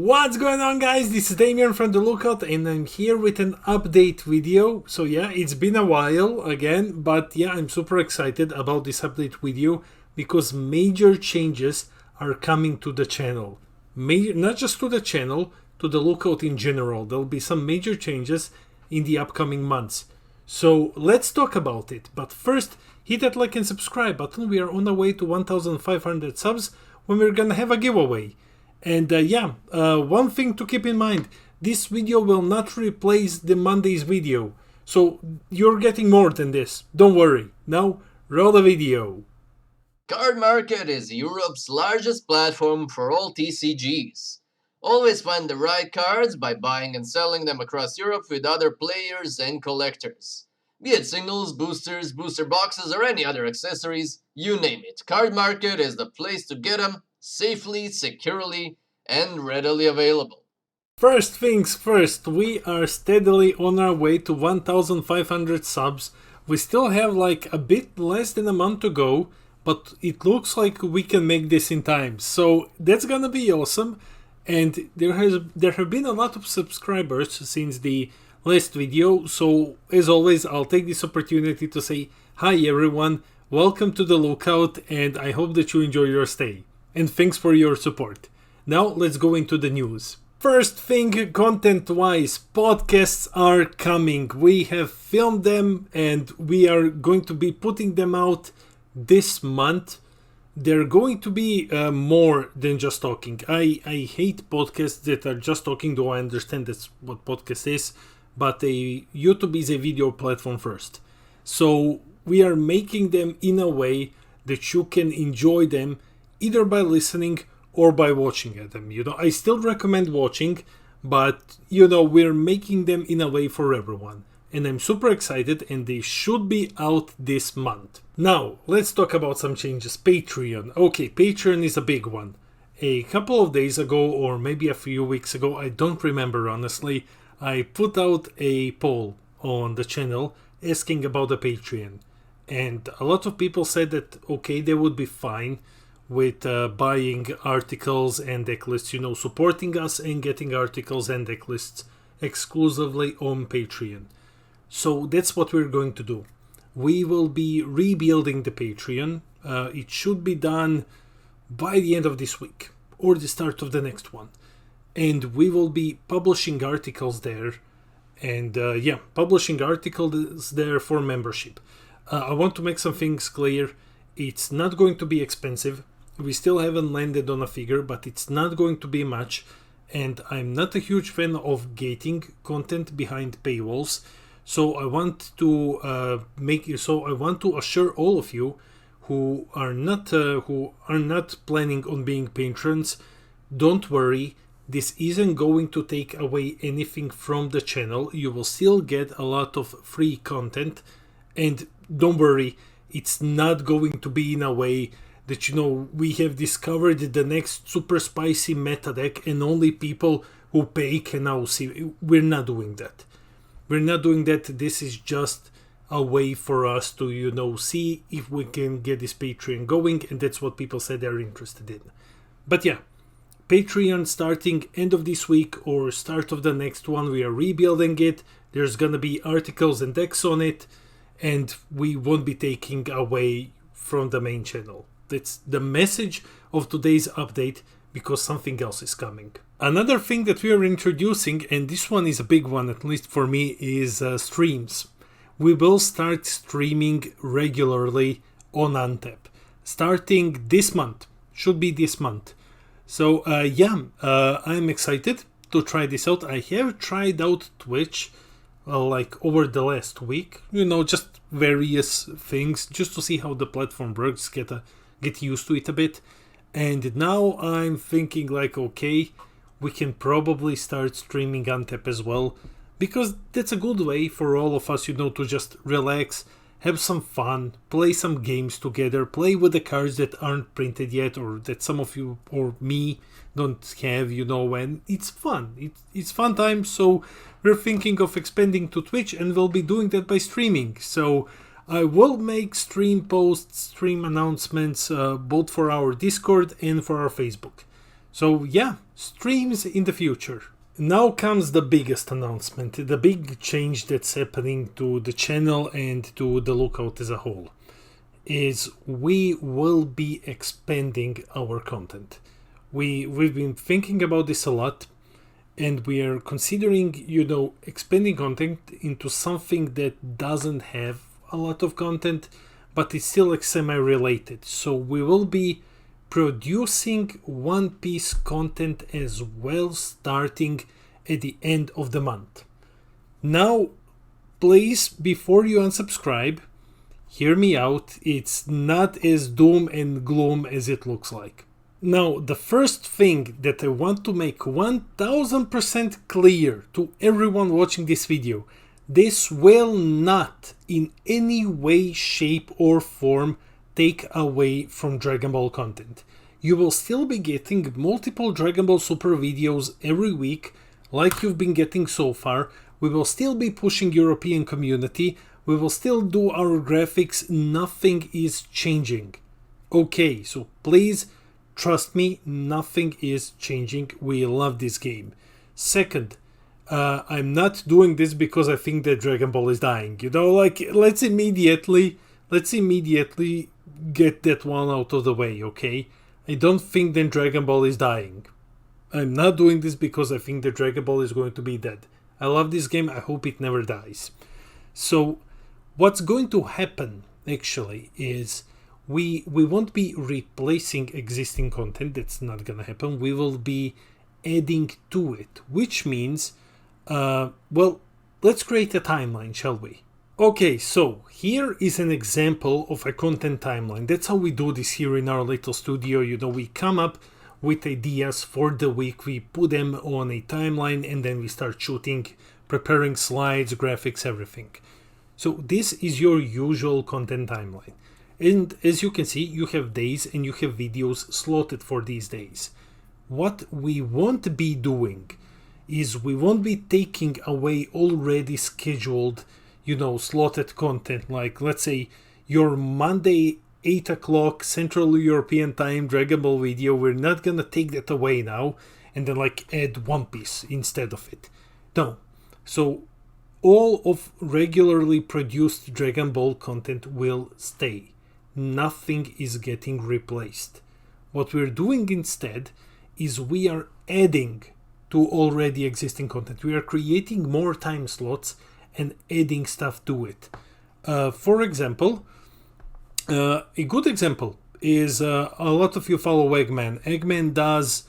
What's going on, guys? This is Damien from The Lookout and I'm here with an update video. So yeah, it's been a while again, but yeah, I'm super excited about this update video because major changes are coming to the channel. Not just to the channel, to The Lookout in general. There'll be some major changes in the upcoming months. So let's talk about it. But first, hit that like and subscribe button. We are on our way to 1,500 subs when we're gonna have a giveaway. And one thing to keep in mind, this video will not replace the Monday's video. So you're getting more than this. Don't worry. Now, roll the video. Card Market is Europe's largest platform for all TCGs. Always find the right cards by buying and selling them across Europe with other players and collectors. Be it singles, boosters, booster boxes, or any other accessories, you name it. Card Market is the place to get them safely, securely, and readily available. First things first, we are steadily on our way to 1,500 subs. We still have like a bit less than a month to go, but it looks like we can make this in time. So that's gonna be awesome. And there have been a lot of subscribers since the last video. So as always, I'll take this opportunity to say hi everyone, welcome to The Lookout, and I hope that you enjoy your stay. And thanks for your support. Now let's go into the news. First thing, content-wise, podcasts are coming. We have filmed them and we are going to be putting them out this month. They're going to be more than just talking. I hate podcasts that are just talking, though I understand that's what podcast is. But YouTube is a video platform first. So we are making them in a way that you can enjoy them either by listening or by watching at them. I still recommend watching, but we're making them in a way for everyone. And I'm super excited, and they should be out this month. Now, let's talk about some changes. Patreon. Okay, Patreon is a big one. A couple of days ago, or maybe a few weeks ago, I don't remember honestly, I put out a poll on the channel asking about the Patreon. And a lot of people said that, okay, they would be fine with buying articles and deck lists, supporting us and getting articles and deck lists exclusively on Patreon. So that's what we're going to do. We will be rebuilding the Patreon. It should be done by the end of this week or the start of the next one. And we will be publishing articles there. And publishing articles there for membership. I want to make some things clear. It's not going to be expensive. We still haven't landed on a figure, but it's not going to be much. And I'm not a huge fan of gating content behind paywalls. So I want to assure all of you who are not planning on being patrons, don't worry. This isn't going to take away anything from the channel. You will still get a lot of free content, and don't worry, it's not going to be in a way that we have discovered the next super spicy meta deck and only people who pay can now see. We're not doing that. We're not doing that. This is just a way for us to, see if we can get this Patreon going, and that's what people said they're interested in. But yeah, Patreon starting end of this week or start of the next one. We are rebuilding it. There's gonna be articles and decks on it, and we won't be taking away from the main channel. That's the message of today's update, because something else is coming. Another thing that we are introducing, and this one is a big one, at least for me, is streams. We will start streaming regularly on Untap, starting this month. Should be this month. So I'm excited to try this out. I have tried out Twitch over the last week, just various things, just to see how the platform works, get used to it a bit. And now I'm thinking okay, we can probably start streaming Untap as well, because that's a good way for all of us, to just relax, have some fun, play some games together, play with the cards that aren't printed yet or that some of you or me don't have, and it's fun. It's fun time, so we're thinking of expanding to Twitch, and we'll be doing that by streaming. So I will make stream posts, stream announcements, both for our Discord and for our Facebook. So yeah, streams in the future. Now comes the biggest announcement, the big change that's happening to the channel and to the Lookout as a whole, is we will be expanding our content. We've been thinking about this a lot, and we are considering, expanding content into something that doesn't have a lot of content, but it's still like semi-related. So we will be producing One Piece content as well, starting at the end of the month. Now, please, before you unsubscribe, hear me out. It's not as doom and gloom as it looks like. Now, the first thing that I want to make 1000% clear to everyone watching this video, this will not in any way, shape or form take away from Dragon Ball content. You will still be getting multiple Dragon Ball Super videos every week, like you've been getting so far. We will still be pushing European community. We will still do our graphics. Nothing is changing. Okay, so please trust me, nothing is changing. We love this game. Second, I'm not doing this because I think that Dragon Ball is dying. Let's immediately get that one out of the way, okay? I don't think that Dragon Ball is dying. I'm not doing this because I think that Dragon Ball is going to be dead. I love this game. I hope it never dies. So what's going to happen actually is we won't be replacing existing content. That's not gonna happen. We will be adding to it, which means let's create a timeline, shall we? Okay, so here is an example of a content timeline. That's how we do this here in our little studio. We come up with ideas for the week, we put them on a timeline, and then we start shooting, preparing slides, graphics, everything. So this is your usual content timeline. And as you can see, you have days and you have videos slotted for these days. What we won't be doing is we won't be taking away already scheduled, slotted content. Like, let's say your Monday 8 o'clock Central European Time Dragon Ball video, we're not gonna take that away now and then add One Piece instead of it. No. So all of regularly produced Dragon Ball content will stay. Nothing is getting replaced. What we're doing instead is we are adding to already existing content. We are creating more time slots and adding stuff to it. For example, a good example is a lot of you follow Eggman. Eggman does,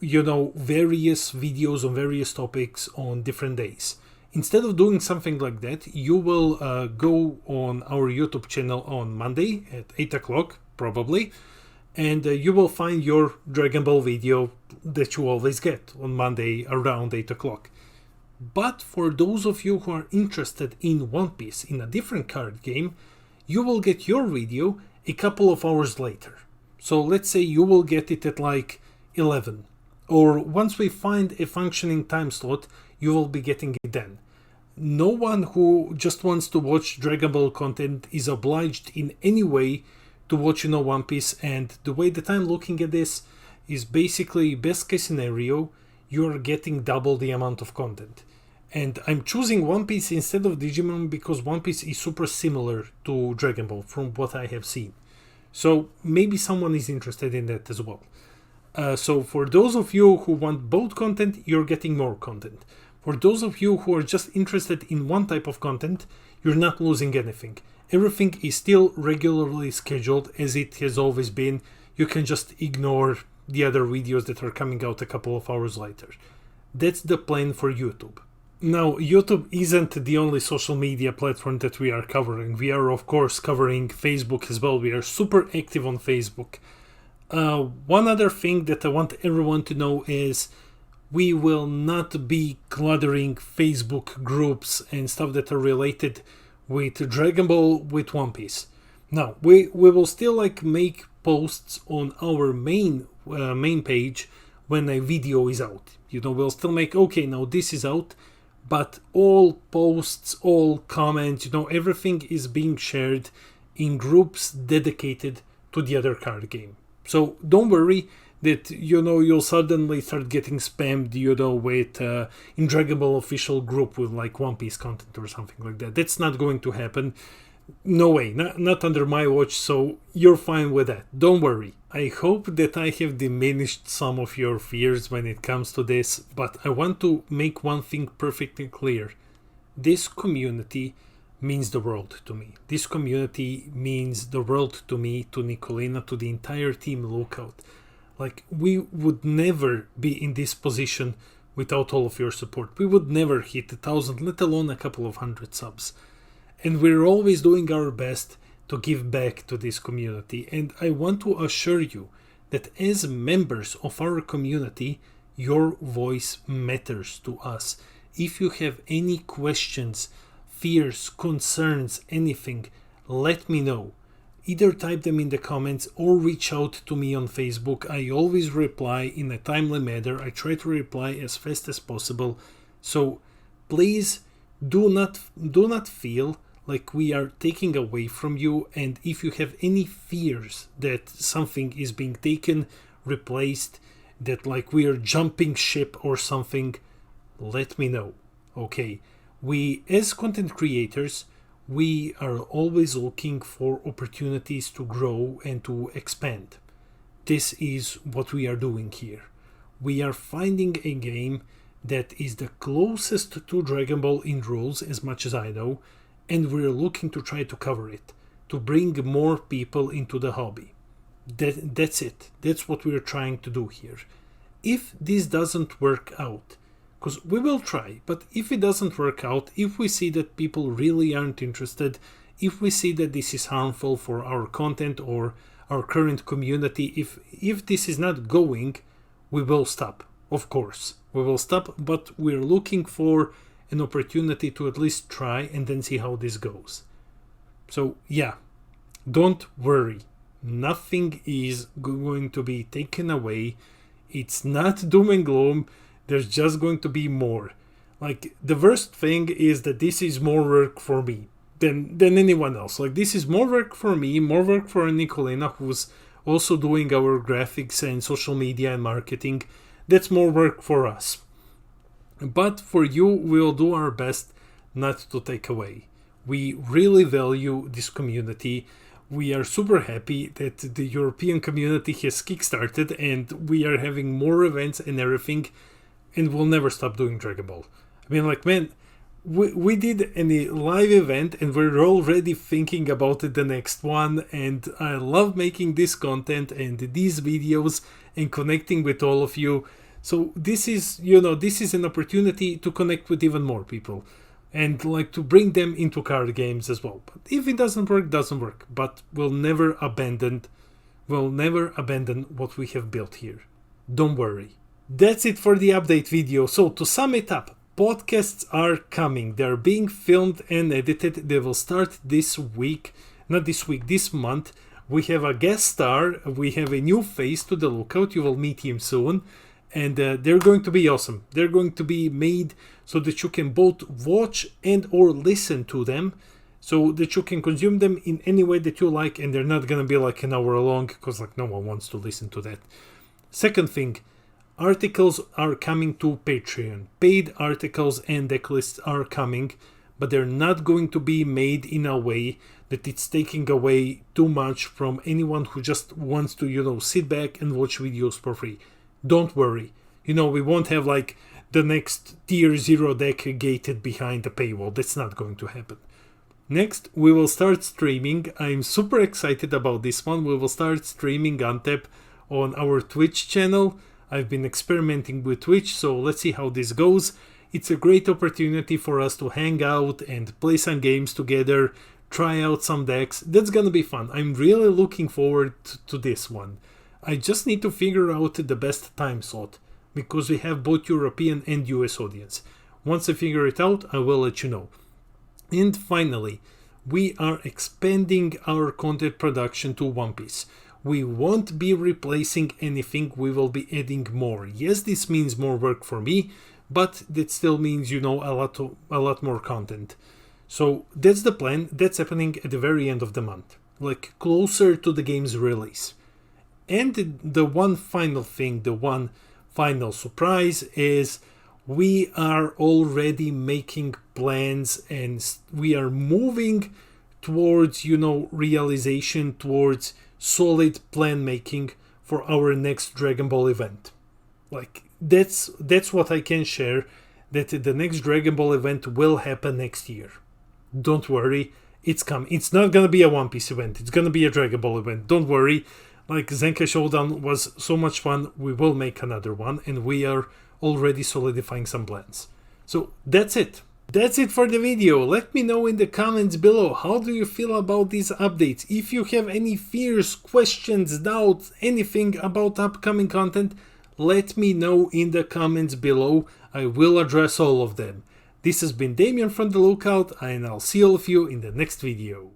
various videos on various topics on different days. Instead of doing something like that, you will go on our YouTube channel on Monday at 8 o'clock, probably, and you will find your Dragon Ball video that you always get on Monday around 8 o'clock. But for those of you who are interested in One Piece in a different card game, you will get your video a couple of hours later. So let's say you will get it at 11. Or once we find a functioning time slot, you will be getting it then. No one who just wants to watch Dragon Ball content is obliged in any way to watch, One Piece. And the way that I'm looking at this is basically best case scenario, you're getting double the amount of content. And I'm choosing One Piece instead of Digimon because One Piece is super similar to Dragon Ball from what I have seen. So maybe someone is interested in that as well. So for those of you who want both content, you're getting more content. For those of you who are just interested in one type of content, you're not losing anything. Everything is still regularly scheduled as it has always been. You can just ignore the other videos that are coming out a couple of hours later. That's the plan for YouTube. Now, YouTube isn't the only social media platform that we are covering. We are, of course, covering Facebook as well. We are super active on Facebook. One other thing that I want everyone to know is we will not be cluttering Facebook groups and stuff that are related with Dragon Ball, with One Piece. Now, we will still make posts on our main page when a video is out. We'll still make, okay, now this is out, but all posts, all comments, everything is being shared in groups dedicated to the other card game. So don't worry, that, you'll suddenly start getting spammed, with in Dragon Ball official group with like One Piece content or something like that. That's not going to happen. No way, not under my watch, so you're fine with that. Don't worry. I hope that I have diminished some of your fears when it comes to this, but I want to make one thing perfectly clear. This community means the world to me. This community means the world to me, to Nicolina, to the entire team Lookout. Like, we would never be in this position without all of your support. We would never hit 1,000, let alone a couple of hundred subs. And we're always doing our best to give back to this community. And I want to assure you that as members of our community, your voice matters to us. If you have any questions, fears, concerns, anything, let me know. Either type them in the comments or reach out to me on Facebook. I always reply in a timely manner. I try to reply as fast as possible. So please do not feel like we are taking away from you. And if you have any fears that something is being taken, replaced, that like we are jumping ship or something, let me know. Okay, we as content creators, we are always looking for opportunities to grow and to expand. This is what we are doing here. We are finding a game that is the closest to Dragon Ball in rules, as much as I know, and we're looking to try to cover it, to bring more people into the hobby. That's it. That's what we're trying to do here. If this doesn't work out, because we will try, but if it doesn't work out, if we see that people really aren't interested, if we see that this is harmful for our content or our current community, if this is not going, we will stop. Of course, we will stop, but we're looking for an opportunity to at least try and then see how this goes. So yeah, don't worry. Nothing is going to be taken away. It's not doom and gloom. There's just going to be more. Like, the worst thing is that this is more work for me than anyone else. Like, this is more work for me, more work for Nicolina, who's also doing our graphics and social media and marketing. That's more work for us. But for you, we'll do our best not to take away. We really value this community. We are super happy that the European community has kickstarted and we are having more events and everything, and we'll never stop doing Dragon Ball. I mean, like, man, we did a live event and we're already thinking about the next one, and I love making this content and these videos and connecting with all of you. So this is, this is an opportunity to connect with even more people and like to bring them into card games as well. But if it doesn't work, doesn't work. But we'll never abandon what we have built here. Don't worry. That's it for the update video. So to sum it up, podcasts are coming. They're being filmed and edited. They will start this month. We have a guest star. We have a new face to the Lookout. You will meet him soon. And they're going to be awesome. They're going to be made so that you can both watch and or listen to them, so that you can consume them in any way that you like, and they're not going to be like an hour long, because like no one wants to listen to that. Second thing, articles are coming to Patreon. Paid articles and decklists are coming, but they're not going to be made in a way that it's taking away too much from anyone who just wants to, sit back and watch videos for free. Don't worry. We won't have like the next tier 0 deck gated behind a paywall. That's not going to happen. Next, we will start streaming. I'm super excited about this one. We will start streaming Untap on our Twitch channel. I've been experimenting with Twitch, so let's see how this goes. It's a great opportunity for us to hang out and play some games together, try out some decks. That's gonna be fun. I'm really looking forward to this one. I just need to figure out the best time slot, because we have both European and US audience. Once I figure it out, I will let you know. And finally, we are expanding our content production to One Piece. We won't be replacing anything, we will be adding more. Yes, this means more work for me, but that still means, a lot more content. So that's the plan. That's happening at the very end of the month, like closer to the game's release. And the one final thing, the one final surprise is we are already making plans and we are moving towards, realization, towards solid plan making for our next Dragon Ball event. Like that's what I can share, that the next Dragon Ball event will happen next year. Don't worry, it's coming. It's not gonna be a One Piece event, it's gonna be a Dragon Ball event. Don't worry. Like Zenkai Showdown was so much fun, we will make another one, and we are already solidifying some plans. So that's it. That's it for the video. Let me know in the comments below, how do you feel about these updates? If you have any fears, questions, doubts, anything about upcoming content, let me know in the comments below. I will address all of them. This has been Damien from The Lookout, and I'll see all of you in the next video.